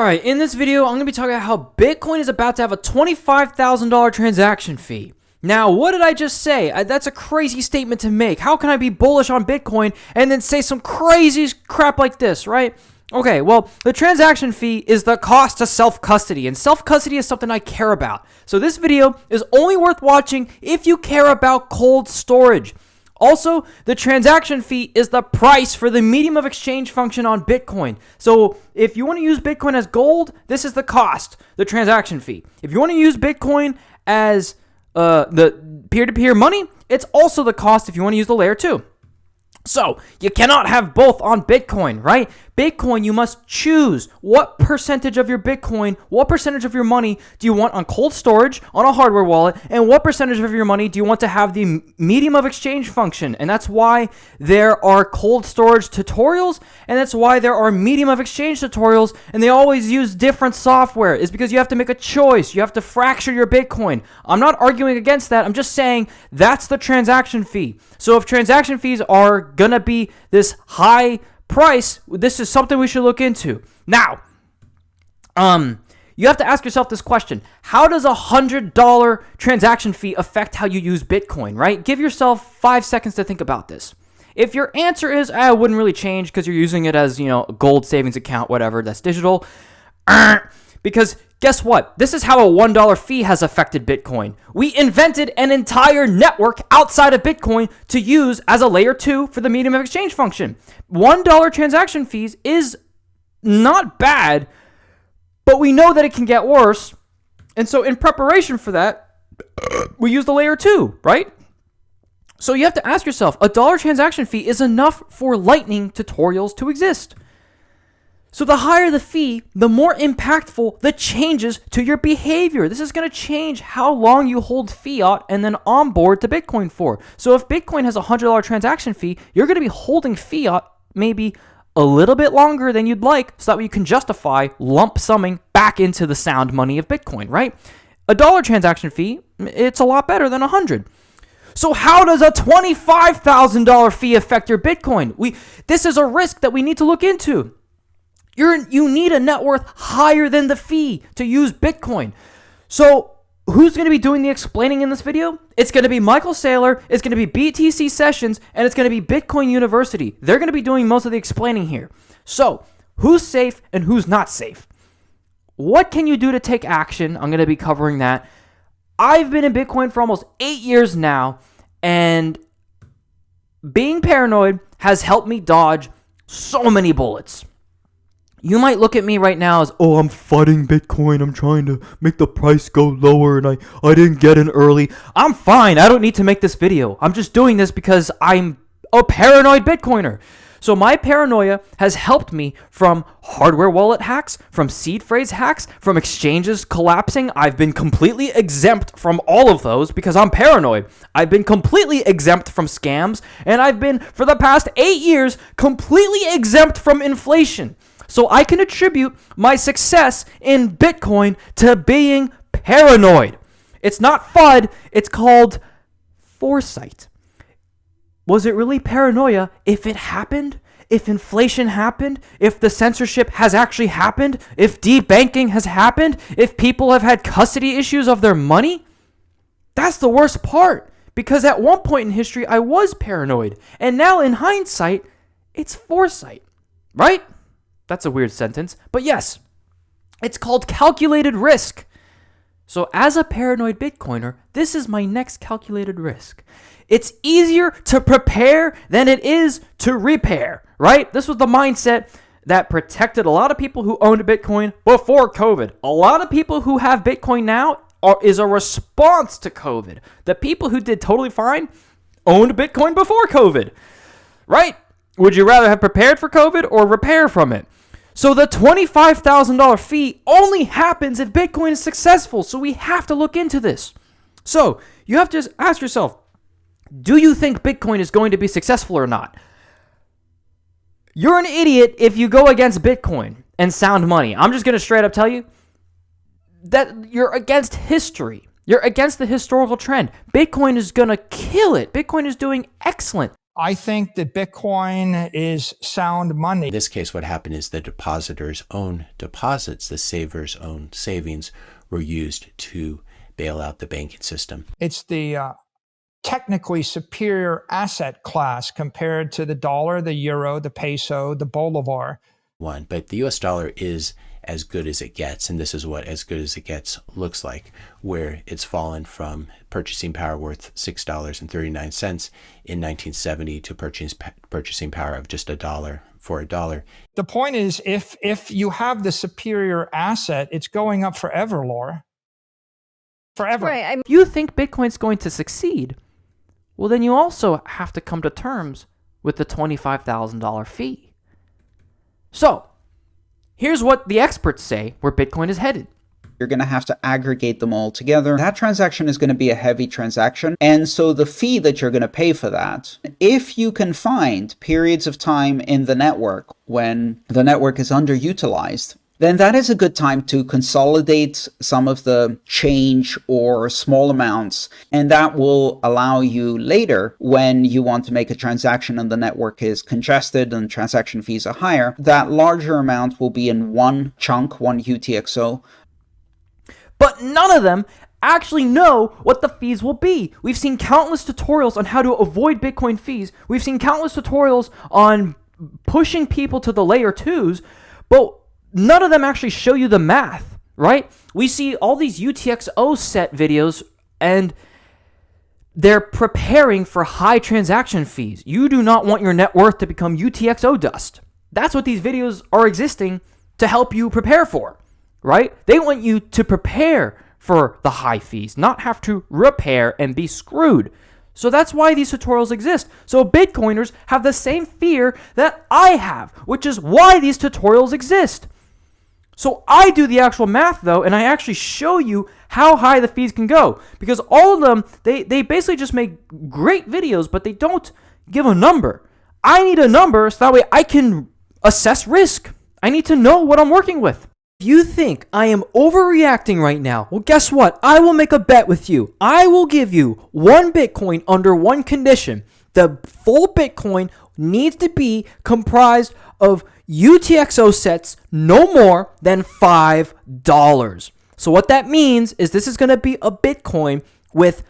Alright, in this video, I'm going to be talking about how Bitcoin is about to have a $25,000 transaction fee. Now, what did I just say? That's a crazy statement to make. How can I be bullish on Bitcoin and then say some crazy crap like this, right? Okay, well, the transaction fee is the cost to self-custody, and self-custody is something I care about. So this video is only worth watching if you care about cold storage. Also, the transaction fee is the price for the medium of exchange function on Bitcoin. So if you want to use Bitcoin as gold, this is the cost, the transaction fee. If you want to use Bitcoin as the peer-to-peer money, it's also the cost if you want to use the layer 2. So you cannot have both on Bitcoin, right? Bitcoin, you must choose what percentage of your Bitcoin, what percentage of your money do you want on cold storage, on a hardware wallet, and what percentage of your money do you want to have the medium of exchange function? And that's why there are cold storage tutorials, and that's why there are medium of exchange tutorials, and they always use different software. It's because you have to make a choice. You have to fracture your Bitcoin. I'm not arguing against that. I'm just saying that's the transaction fee. So if transaction fees are gonna be this high price, this is something we should look into. Now, you have to ask yourself this question: how does $100 transaction fee affect how you use Bitcoin, right? Give yourself 5 seconds to think about this. If your answer is, it wouldn't really change because you're using it as, a gold savings account, whatever, that's digital, because guess what? This is how a $1 fee has affected Bitcoin. We invented an entire network outside of Bitcoin to use as a layer 2 for the medium of exchange function. $1 transaction fees is not bad, but we know that it can get worse. And so in preparation for that, we use the layer 2, right? So you have to ask yourself, a $1 transaction fee is enough for Lightning tutorials to exist. So the higher the fee, the more impactful the changes to your behavior. This is going to change how long you hold fiat and then onboard to Bitcoin for. So if Bitcoin has a $100 transaction fee, you're going to be holding fiat maybe a little bit longer than you'd like, so that way you can justify lump summing back into the sound money of Bitcoin, right? A $1 transaction fee, it's a lot better than 100. So how does a $25,000 fee affect your Bitcoin? This is a risk that we need to look into. You need a net worth higher than the fee to use Bitcoin. So who's going to be doing the explaining in this video? It's going to be Michael Saylor, it's going to be BTC Sessions, and it's going to be Bitcoin University. They're going to be doing most of the explaining here. So who's safe and who's not safe? What can you do to take action? I'm going to be covering that. I've been in Bitcoin for almost 8 years now, and being paranoid has helped me dodge so many bullets. You might look at me right now as, I'm fighting Bitcoin. I'm trying to make the price go lower and I didn't get in early. I'm fine. I don't need to make this video. I'm just doing this because I'm a paranoid Bitcoiner. So my paranoia has helped me from hardware wallet hacks, from seed phrase hacks, from exchanges collapsing. I've been completely exempt from all of those because I'm paranoid. I've been completely exempt from scams, and I've been, for the past 8 years, completely exempt from inflation. So I can attribute my success in Bitcoin to being paranoid. It's not FUD, it's called foresight. Was it really paranoia if it happened? If inflation happened? If the censorship has actually happened? If debanking has happened? If people have had custody issues of their money? That's the worst part, because at one point in history I was paranoid, and now in hindsight, it's foresight, right? That's a weird sentence, but yes, it's called calculated risk. So as a paranoid Bitcoiner, this is my next calculated risk. It's easier to prepare than it is to repair, right? This was the mindset that protected a lot of people who owned Bitcoin before COVID. A lot of people who have Bitcoin now is a response to COVID. The people who did totally fine owned Bitcoin before COVID, right? Would you rather have prepared for COVID or repair from it? So the $25,000 fee only happens if Bitcoin is successful. So we have to look into this. So you have to ask yourself, do you think Bitcoin is going to be successful or not? You're an idiot if you go against Bitcoin and sound money. I'm just going to straight up tell you that you're against history. You're against the historical trend. Bitcoin is going to kill it. Bitcoin is doing excellent. I think that Bitcoin is sound money. In this case, what happened is the depositor's own deposits, the saver's own savings, were used to bail out the banking system. It's the technically superior asset class compared to the dollar, the euro, the peso, the bolivar. But the US dollar is as good as it gets, and this is what as good as it gets looks like, where it's fallen from purchasing power worth $6.39 in 1970 to purchasing power of just $1 for $1. The point is, if you have the superior asset, it's going up forever, Laura. Forever. Right. If you think Bitcoin's going to succeed, well, then you also have to come to terms with the $25,000 fee. So, here's what the experts say where Bitcoin is headed. You're going to have to aggregate them all together. That transaction is going to be a heavy transaction. And so the fee that you're going to pay for that, if you can find periods of time in the network when the network is underutilized, then that is a good time to consolidate some of the change or small amounts. And that will allow you later, when you want to make a transaction and the network is congested and transaction fees are higher, that larger amount will be in one chunk, one UTXO. But none of them actually know what the fees will be. We've seen countless tutorials on how to avoid Bitcoin fees. We've seen countless tutorials on pushing people to the layer 2s, but none of them actually show you the math, right? We see all these UTXO set videos and they're preparing for high transaction fees. You do not want your net worth to become UTXO dust. That's what these videos are existing to help you prepare for, right? They want you to prepare for the high fees, not have to repair and be screwed. So that's why these tutorials exist. So Bitcoiners have the same fear that I have, which is why these tutorials exist. So I do the actual math, though, and I actually show you how high the fees can go. Because all of them, they basically just make great videos, but they don't give a number. I need a number so that way I can assess risk. I need to know what I'm working with. If you think I am overreacting right now, well, guess what? I will make a bet with you. I will give you one Bitcoin under one condition. The full Bitcoin needs to be comprised of UTXO sets no more than $5. So what that means is this is going to be a Bitcoin with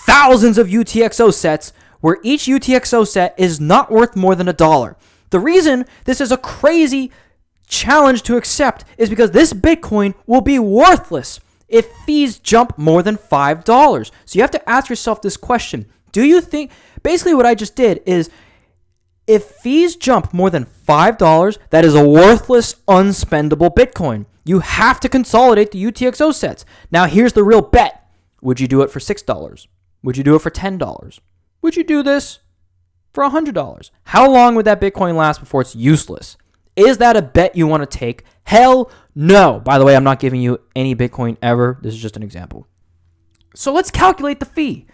thousands of UTXO sets where each UTXO set is not worth more than $1. The reason this is a crazy challenge to accept is because this Bitcoin will be worthless if fees jump more than $5. So you have to ask yourself this question. Do you think, basically what I just did is, if fees jump more than $5, that is a worthless, unspendable Bitcoin. You have to consolidate the UTXO sets. Now, here's the real bet. Would you do it for $6? Would you do it for $10? Would you do this for $100? How long would that Bitcoin last before it's useless? Is that a bet you want to take? Hell no. By the way, I'm not giving you any Bitcoin ever. This is just an example. So let's calculate the fee.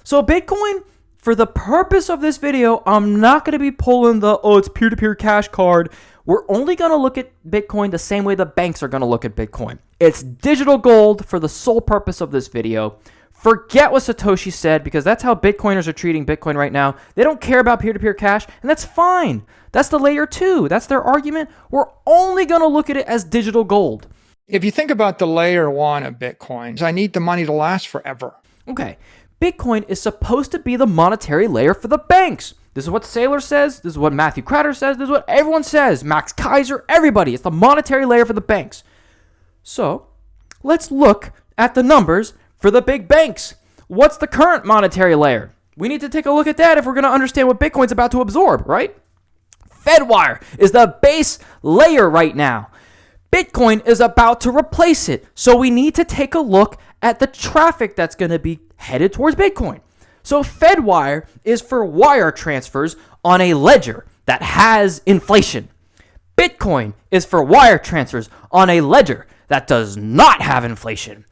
So Bitcoin, for the purpose of this video, I'm not going to be pulling the, it's peer-to-peer cash card. We're only going to look at Bitcoin the same way the banks are going to look at Bitcoin. It's digital gold for the sole purpose of this video. Forget what Satoshi said, because that's how Bitcoiners are treating Bitcoin right now. They don't care about peer-to-peer cash, and that's fine. That's the layer 2. That's their argument. We're only going to look at it as digital gold. If you think about the layer 1 of Bitcoins, I need the money to last forever. Okay. Bitcoin is supposed to be the monetary layer for the banks. This is what Saylor says. This is what Matthew Crater says. This is what everyone says. Max Kaiser, everybody. It's the monetary layer for the banks. So let's look at the numbers for the big banks. What's the current monetary layer? We need to take a look at that if we're going to understand what Bitcoin's about to absorb, right? Fedwire is the base layer right now. Bitcoin is about to replace it. So we need to take a look at the traffic that's going to be headed towards Bitcoin. So Fedwire is for wire transfers on a ledger that has inflation. Bitcoin is for wire transfers on a ledger that does not have inflation.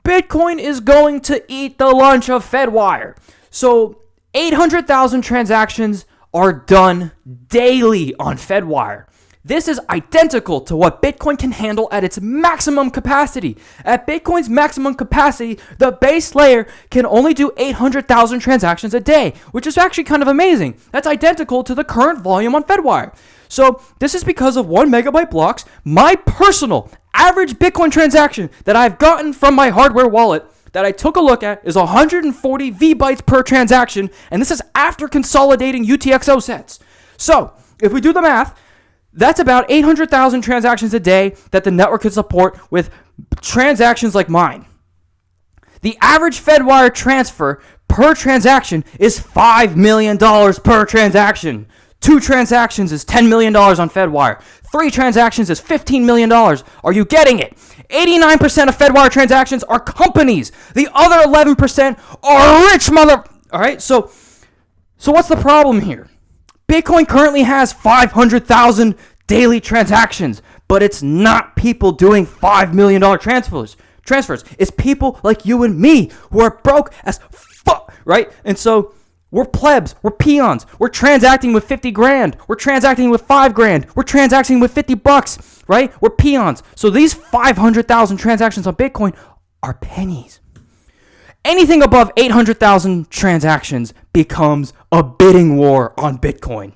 Bitcoin is going to eat the lunch of Fedwire. So 800,000 transactions are done daily on Fedwire. This is identical to what Bitcoin can handle at its maximum capacity. At Bitcoin's maximum capacity, the base layer can only do 800,000 transactions a day, which is actually kind of amazing. That's identical to the current volume on Fedwire. So this is because of 1 megabyte blocks. My personal average Bitcoin transaction that I've gotten from my hardware wallet that I took a look at is 140 V-bytes per transaction, and this is after consolidating UTXO sets. So if we do the math, that's about 800,000 transactions a day that the network could support with transactions like mine. The average Fedwire transfer per transaction is $5 million per transaction. 2 transactions is $10 million on Fedwire. 3 transactions is $15 million. Are you getting it? 89% of Fedwire transactions are companies. The other 11% are rich mother... All right, so what's the problem here? Bitcoin currently has 500,000 daily transactions, but it's not people doing $5 million transfers. It's people like you and me who are broke as fuck, right? And so we're plebs, we're peons, we're transacting with 50 grand, we're transacting with 5 grand, we're transacting with $50, right? We're peons. So these 500,000 transactions on Bitcoin are pennies. Anything above 800,000 transactions becomes a bidding war on Bitcoin.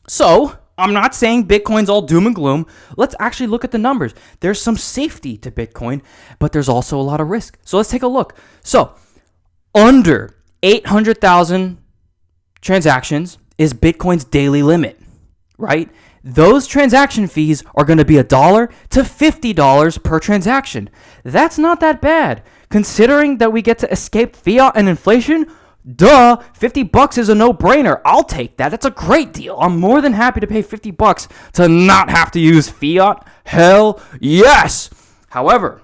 So, I'm not saying Bitcoin's all doom and gloom. Let's actually look at the numbers. There's some safety to Bitcoin, but there's also a lot of risk. So let's take a look. So, under 800,000 transactions is Bitcoin's daily limit, right? Those transaction fees are going to be $1 to $50 per transaction. That's not that bad. Considering that we get to escape fiat and inflation, duh, $50 is a no-brainer. I'll take that. That's a great deal. I'm more than happy to pay $50 to not have to use fiat. Hell yes. However,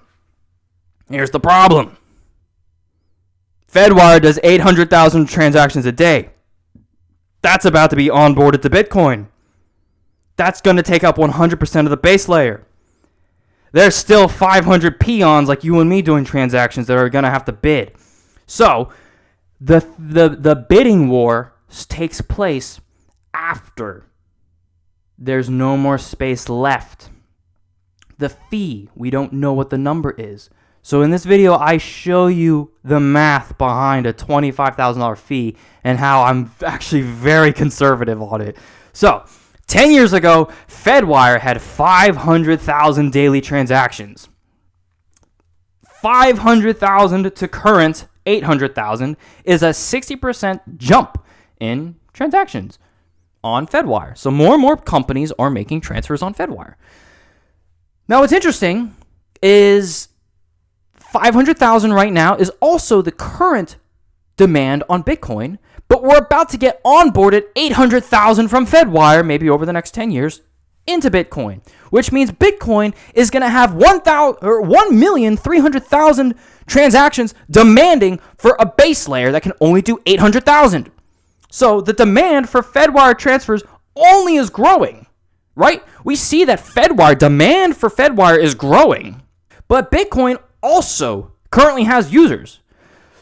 here's the problem. Fedwire does 800,000 transactions a day. That's about to be onboarded to Bitcoin. That's going to take up 100% of the base layer. There's still 500 peons like you and me doing transactions that are going to have to bid. So, the bidding war takes place after there's no more space left. The fee, we don't know what the number is. So in this video, I show you the math behind a $25,000 fee and how I'm actually very conservative on it. So, 10 years ago, Fedwire had 500,000 daily transactions. 500,000 to current 800,000 is a 60% jump in transactions on Fedwire. So more and more companies are making transfers on Fedwire. Now what's interesting is 500,000 right now is also the current demand on Bitcoin, but we're about to get onboarded 800,000 from Fedwire, maybe over the next 10 years, into Bitcoin, which means Bitcoin is going to have 1,300,000 transactions demanding for a base layer that can only do 800,000. So the demand for Fedwire transfers only is growing, right? We see that demand for Fedwire is growing, but Bitcoin also currently has users.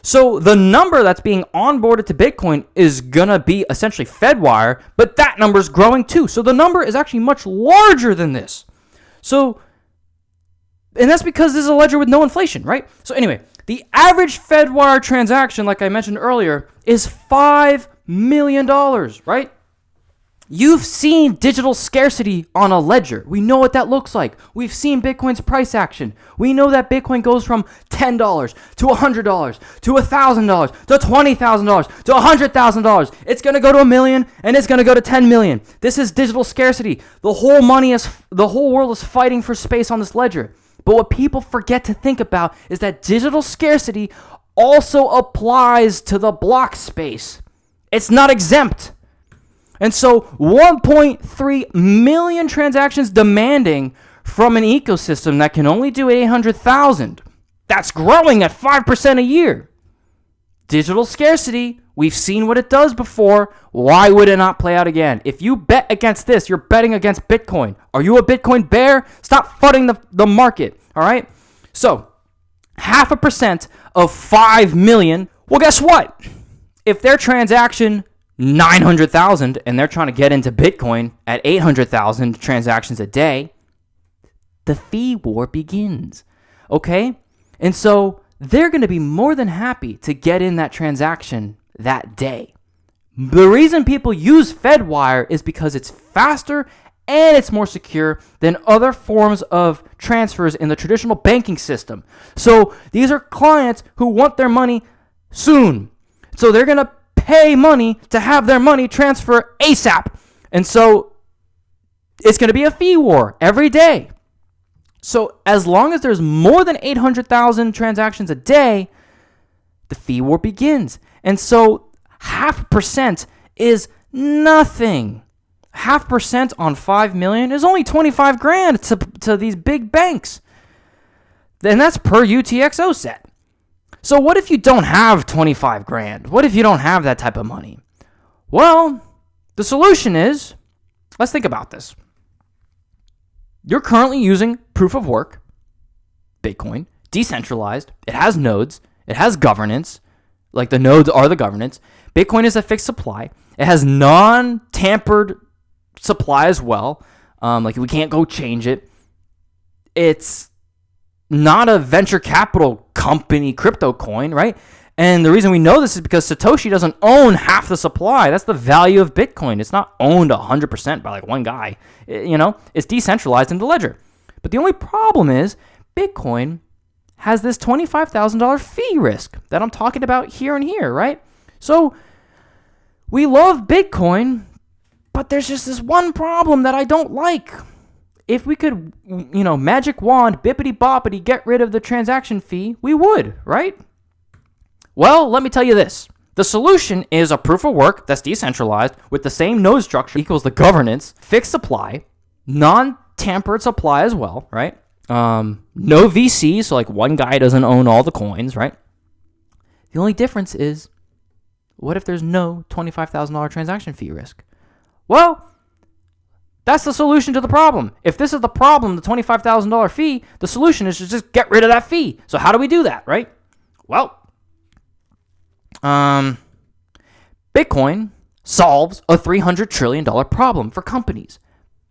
So the number that's being onboarded to Bitcoin is going to be essentially Fedwire, but that number is growing too. So the number is actually much larger than this. So, and that's because this is a ledger with no inflation, right? So anyway, the average Fedwire transaction, like I mentioned earlier, is $5 million, right? You've seen digital scarcity on a ledger. We know what that looks like. We've seen Bitcoin's price action. We know that Bitcoin goes from $10 to $100 to $1,000 to $20,000 to $100,000. It's going to go to $1 million and it's going to go to $10 million. This is digital scarcity. The whole world is fighting for space on this ledger. But what people forget to think about is that digital scarcity also applies to the block space. It's not exempt. And so 1.3 million transactions demanding from an ecosystem that can only do 800,000. That's growing at 5% a year. Digital scarcity, we've seen what it does before. Why would it not play out again? If you bet against this, you're betting against Bitcoin. Are you a Bitcoin bear? Stop fudding the market, all right? So 0.5% of 5 million, well, guess what? If their transaction 900,000 and they're trying to get into Bitcoin at 800,000 transactions a day, the fee war begins. Okay? And so they're going to be more than happy to get in that transaction that day. The reason people use Fedwire is because it's faster and it's more secure than other forms of transfers in the traditional banking system. So these are clients who want their money soon. So they're going to pay money to have their money transfer ASAP. And so it's going to be a fee war every day. So as long as there's more than 800,000 transactions a day, the fee war begins. And so 0.5% is nothing. 0.5% on 5 million is only 25 grand to these big banks. And that's per UTXO set. So what if you don't have 25 grand? What if you don't have that type of money? Well, the solution is, let's think about this. You're currently using proof of work, Bitcoin, decentralized. It has nodes. It has governance. Like the nodes are the governance. Bitcoin is a fixed supply. It has non-tampered supply as well. Like we can't go change it. It's not a venture capital company crypto coin, right? And the reason we know this is because Satoshi doesn't own half the supply. That's the value of Bitcoin. It's not owned 100% by like one guy. It's decentralized in the ledger. But the only problem is Bitcoin has this $25,000 fee risk that I'm talking about here and here, right? So we love Bitcoin, but there's just this one problem that I don't like. If we could, magic wand, bippity boppity, get rid of the transaction fee, we would, right? Well, let me tell you this. The solution is a proof of work that's decentralized with the same node structure equals the governance, fixed supply, non-tampered supply as well, right? No VC, so like one guy doesn't own all the coins, right? The only difference is, what if there's no $25,000 transaction fee risk? Well, that's the solution to the problem. If this is the problem, the $25,000 fee, the solution is to just get rid of that fee. So how do we do that, right? Well, Bitcoin solves a $300 trillion problem for companies,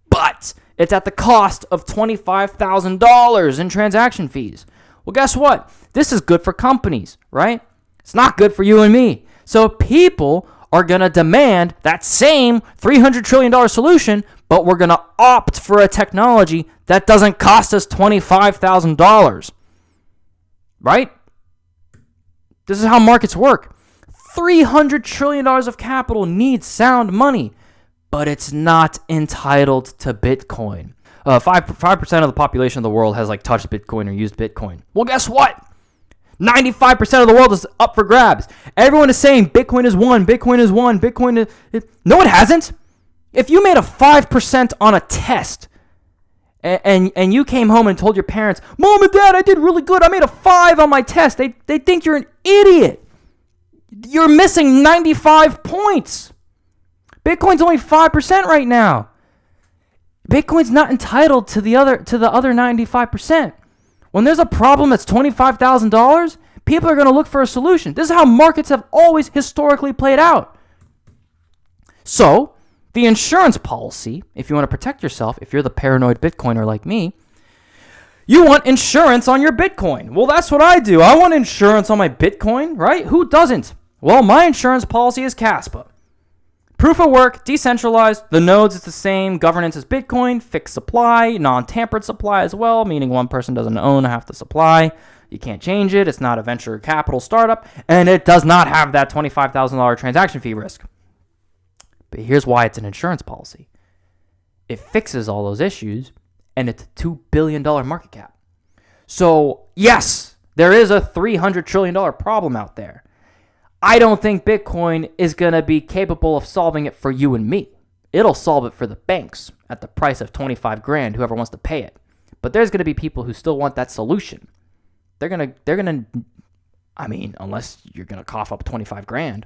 but it's at the cost of $25,000 in transaction fees. Well, guess what? This is good for companies, right? It's not good for you and me. So people are going to demand that same $300 trillion solution, but we're going to opt for a technology that doesn't cost us $25,000, right? This is how markets work. $300 trillion of capital needs sound money, but it's not entitled to Bitcoin. 5% of the population of the world has touched Bitcoin or used Bitcoin. Well, guess what? 95% of the world is up for grabs. Everyone is saying Bitcoin is one, Bitcoin is one, Bitcoin is... No, it hasn't. If you made a 5% on a test and you came home and told your parents, Mom and Dad, I did really good. I made a 5 on my test. They think you're an idiot. You're missing 95 points. Bitcoin's only 5% right now. Bitcoin's not entitled to the other 95%. When there's a problem that's $25,000, people are going to look for a solution. This is how markets have always historically played out. So, the insurance policy, if you want to protect yourself, if you're the paranoid Bitcoiner like me, you want insurance on your Bitcoin. Well, that's what I do. I want insurance on my Bitcoin, right? Who doesn't? Well, my insurance policy is Kaspa. Proof of work, decentralized, the nodes is the same, governance is Bitcoin, fixed supply, non-tampered supply as well, meaning one person doesn't own half the supply. You can't change it. It's not a venture capital startup, and it does not have that $25,000 transaction fee risk. But here's why it's an insurance policy. It fixes all those issues, and it's a $2 billion market cap. So, yes, there is a $300 trillion problem out there. I don't think Bitcoin is going to be capable of solving it for you and me. It'll solve it for the banks at the price of 25 grand, whoever wants to pay it. But there's going to be people who still want that solution. They're going to, unless you're going to cough up 25 grand.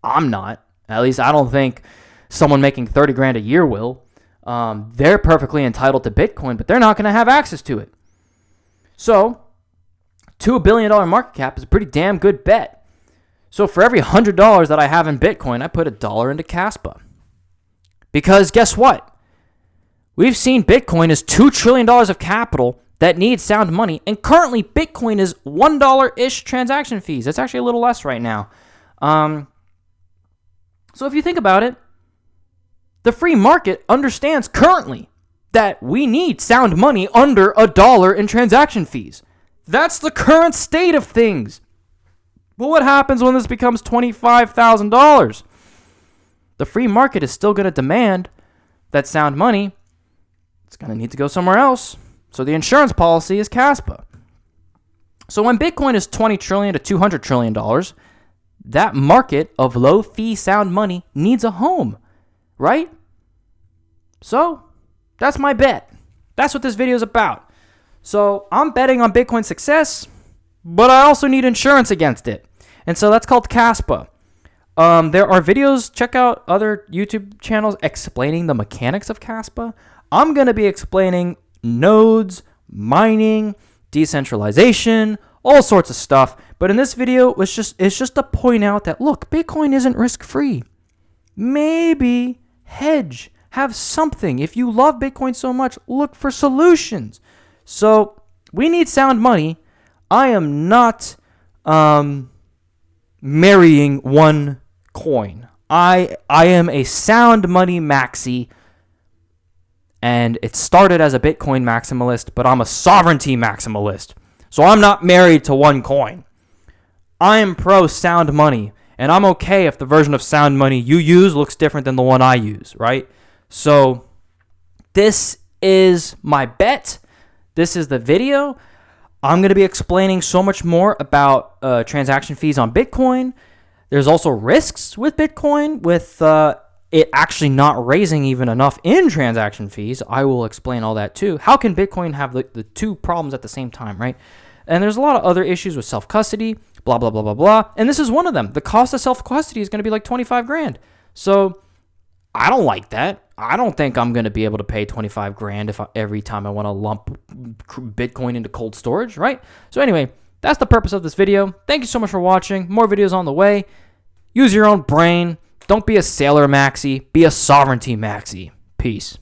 I'm not. At least I don't think someone making 30 grand a year will. They're perfectly entitled to Bitcoin, but they're not going to have access to it. So, $2 billion market cap is a pretty damn good bet. So for every $100 that I have in Bitcoin, I put $1 into Kaspa. Because guess what? We've seen Bitcoin is $2 trillion of capital that needs sound money. And currently, Bitcoin is $1-ish transaction fees. It's actually a little less right now. So if you think about it, the free market understands currently that we need sound money under $1 in transaction fees. That's the current state of things. But what happens when this becomes $25,000? The free market is still going to demand that sound money. It's going to need to go somewhere else. So the insurance policy is Kaspa. So when Bitcoin is $20 trillion to $200 trillion, that market of low fee sound money needs a home, right? So that's my bet. That's what this video is about. So I'm betting on Bitcoin's success, but I also need insurance against it. And so that's called Kaspa. There are videos, check out other YouTube channels explaining the mechanics of Kaspa. I'm going to be explaining nodes, mining, decentralization, all sorts of stuff. But in this video, it's just to point out that, look, Bitcoin isn't risk-free. Maybe hedge, have something. If you love Bitcoin so much, look for solutions. So we need sound money. I am not marrying one coin. I am a sound money maxi, and it started as a Bitcoin maximalist, but I'm a sovereignty maximalist. So I'm not married to one coin. I am pro sound money, and I'm okay if the version of sound money you use looks different than the one I use, right? So this is my bet. This is the video. I'm going to be explaining so much more about transaction fees on Bitcoin. There's also risks with Bitcoin, with it actually not raising even enough in transaction fees. I will explain all that too. How can Bitcoin have the two problems at the same time, right? And there's a lot of other issues with self-custody, blah, blah, blah, blah, blah. And this is one of them. The cost of self-custody is going to be like 25 grand. So I don't like that. I don't think I'm going to be able to pay 25 grand every time I want to lump Bitcoin into cold storage, right? So anyway, that's the purpose of this video. Thank you so much for watching. More videos on the way. Use your own brain. Don't be a Saylor maxi. Be a sovereignty maxi. Peace.